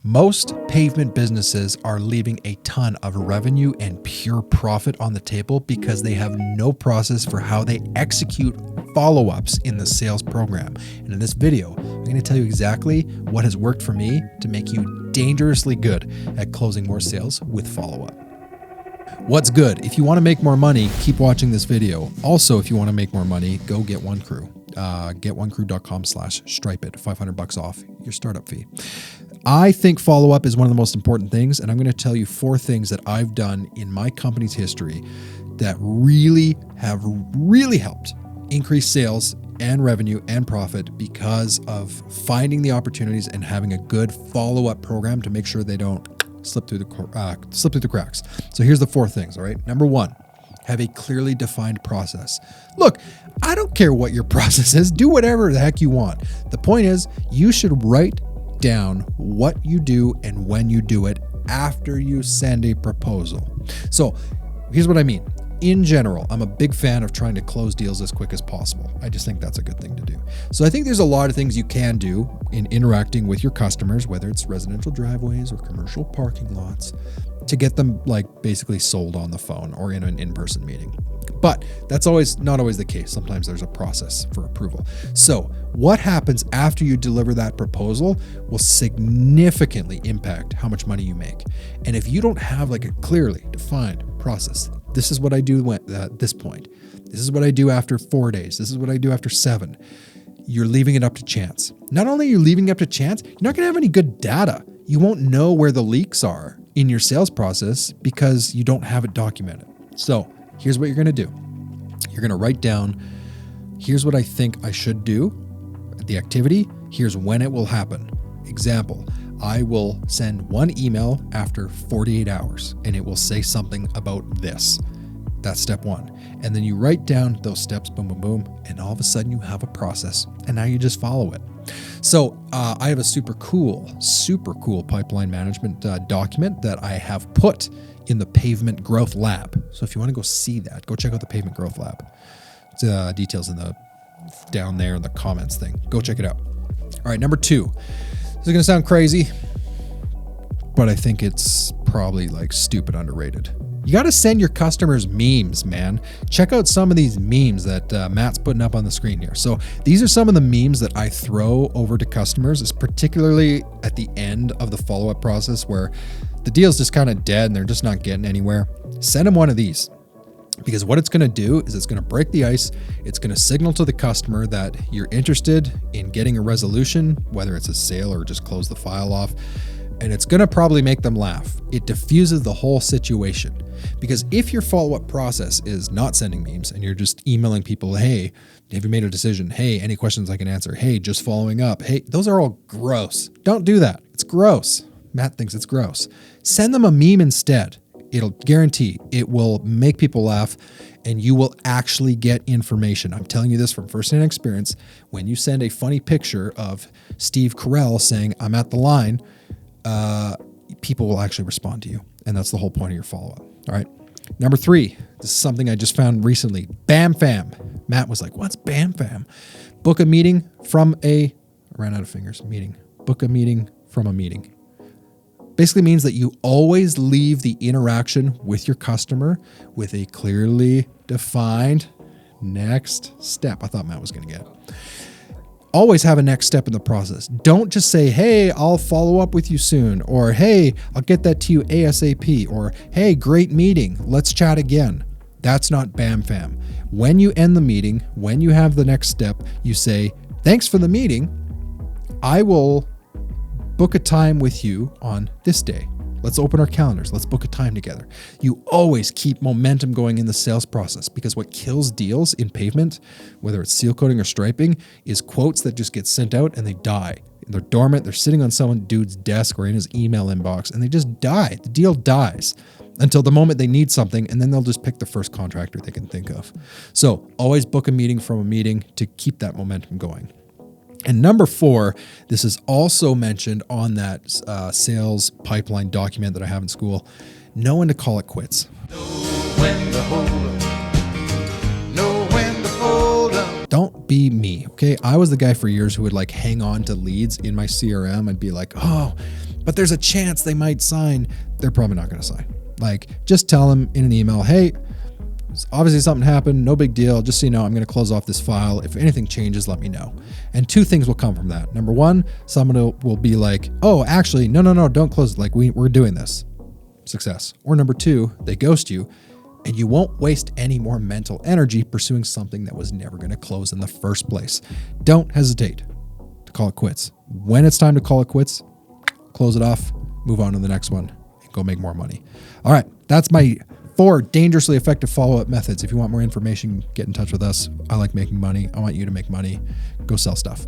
Most pavement businesses are leaving a ton of revenue and pure profit on the table because they have no process for how they execute follow-ups in the sales program. And in this video, I'm going to tell you exactly what has worked for me to make you dangerously good at closing more sales with follow-up. What's good? If you want to make more money, keep watching this video. Also, if you want to make more money, go get One Crew. GetOneCrew.com/stripe it, $500 off your startup fee. I think follow-up is one of the most important things, and I'm going to tell you 4 things that I've done in my company's history that really have helped increase sales and revenue and profit because of finding the opportunities and having a good follow-up program to make sure they don't slip through the cracks. So here's the 4 things, all right? Number 1, have a clearly defined process. Look, I don't care what your process is. Do whatever the heck you want. The point is, you should write down what you do and when you do it after you send a proposal. So here's what I mean. In general, I'm a big fan of trying to close deals as quick as possible. I just think that's a good thing to do. So I think there's a lot of things you can do in interacting with your customers, whether it's residential driveways or commercial parking lots, to get them basically sold on the phone or in an in-person meeting. But that's not always the case. Sometimes there's a process for approval. So what happens after you deliver that proposal will significantly impact how much money you make. And if you don't have a clearly defined process, this is what I do at this point. This is what I do after 4 days. This is what I do after 7. You're leaving it up to chance. Not only are you leaving it up to chance, you're not going to have any good data. You won't know where the leaks are in your sales process because you don't have it documented. So here's what you're going to do. You're going to write down, here's what I think I should do, the activity, here's when it will happen. Example, I will send one email after 48 hours and it will say something about this. That's step 1. And then you write down those steps, boom, boom, boom, and all of a sudden you have a process and now you just follow it. So I have a super cool pipeline management document that I have put in the Pavement Growth Lab. So if you want to go see that, go check out the Pavement Growth Lab. It's, details down there in the comments thing. Go check it out. All right, number 2. This is going to sound crazy, but I think it's probably stupid underrated. You got to send your customers memes, man. Check out some of these memes that Matt's putting up on the screen here. So these are some of the memes that I throw over to customers, is particularly at the end of the follow-up process where the deal's just kind of dead and they're just not getting anywhere. Send them one of these. Because what it's going to do is it's going to break the ice. It's going to signal to the customer that you're interested in getting a resolution, whether it's a sale or just close the file off. And it's going to probably make them laugh. It diffuses the whole situation. Because if your follow-up process is not sending memes and you're just emailing people, hey, have you made a decision? Hey, any questions I can answer? Hey, just following up. Hey, those are all gross. Don't do that. It's gross. Matt thinks it's gross. Send them a meme instead. It'll guarantee it will make people laugh and you will actually get information. I'm telling you this from firsthand experience. When you send a funny picture of Steve Carell saying, I'm at the line, people will actually respond to you. And that's the whole point of your follow-up. All right. Number 3, this is something I just found recently. Bam Fam. Matt was like, what's Bam Fam? Book a meeting from I ran out of fingers. Meeting. Book a meeting from a meeting. Basically means that you always leave the interaction with your customer with a clearly defined next step. I thought Matt was going to get it. Always have a next step in the process. Don't just say, hey, I'll follow up with you soon, or hey, I'll get that to you ASAP, or hey, great meeting, let's chat again. That's not Bam Fam. When you end the meeting, when you have the next step, you say, thanks for the meeting. I will book a time with you on this day. Let's open our calendars. Let's book a time together. You always keep momentum going in the sales process because what kills deals in pavement, whether it's seal coating or striping, is quotes that just get sent out and they die. They're dormant. They're sitting on some dude's desk or in his email inbox and they just die. The deal dies until the moment they need something, and then they'll just pick the first contractor they can think of. So always book a meeting from a meeting to keep that momentum going. And number 4, this is also mentioned on that sales pipeline document that I have in Skool. Know when to call it quits. Know when to hold up. Know when to fold up. Don't be me, okay? I was the guy for years who would hang on to leads in my CRM and be like, oh, but there's a chance they might sign, they're probably not going to sign. Like, just tell them in an email, hey, obviously something happened, no big deal. Just so you know, I'm going to close off this file. If anything changes, let me know. And two things will come from that. Number one, someone will be like, oh, actually, no, don't close it. Like, we're doing this. Success. Or number two, they ghost you, and you won't waste any more mental energy pursuing something that was never going to close in the first place. Don't hesitate to call it quits. When it's time to call it quits, close it off, move on to the next one, and go make more money. All right, that's my 4 dangerously effective follow-up methods. If you want more information, get in touch with us. I like making money. I want you to make money. Go sell stuff.